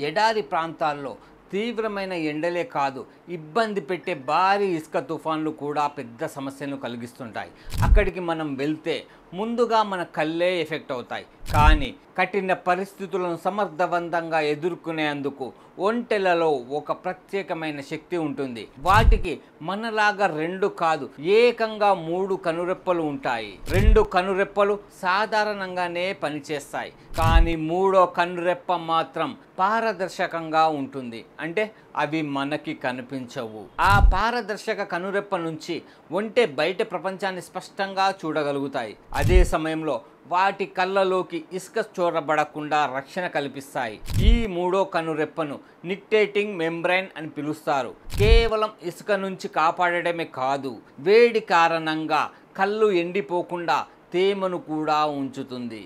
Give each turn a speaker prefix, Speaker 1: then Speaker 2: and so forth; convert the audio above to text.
Speaker 1: ఎడారి ప్రాంతాల్లో తీవ్రమైన ఎండలే కాదు, ఇబ్బంది పెట్టే భారీ ఇసుక తుఫాన్లు కూడా పెద్ద సమస్యను కలిగిస్తుంటాయి. అక్కడికి మనం వెళ్తే ముందుగా మన కళ్ళే ఎఫెక్ట్ అవుతాయి. కానీ కఠిన పరిస్థితులను సమర్థవంతంగా ఎదుర్కొనేందుకు ఒంటెలలో ఒక ప్రత్యేకమైన శక్తి ఉంటుంది. వాటికి మనలాగా రెండు కాదు, ఏకంగా 3 కనురెప్పలు ఉంటాయి. 2 కనురెప్పలు సాధారణంగానే పనిచేస్తాయి, కానీ 3వ కనురెప్ప మాత్రం పారదర్శకంగా ఉంటుంది. అంటే అవి మనకి కనిపించవు. ఆ పారదర్శక కనురెప్ప నుంచి ఒంటె బయట ప్రపంచాన్ని స్పష్టంగా చూడగలుగుతాయి. అదే సమయంలో వాటి కళ్ళలోకి ఇసుక చొరబడకుండా రక్షణ కల్పిస్తాయి. ఈ 3వ కనురెప్పను నిక్టేటింగ్ మెంబ్రైన్ అని పిలుస్తారు. కేవలం ఇసుక నుంచి కాపాడడమే కాదు, వేడి కారణంగా కళ్ళు ఎండిపోకుండా తేమను కూడా ఉంచుతుంది.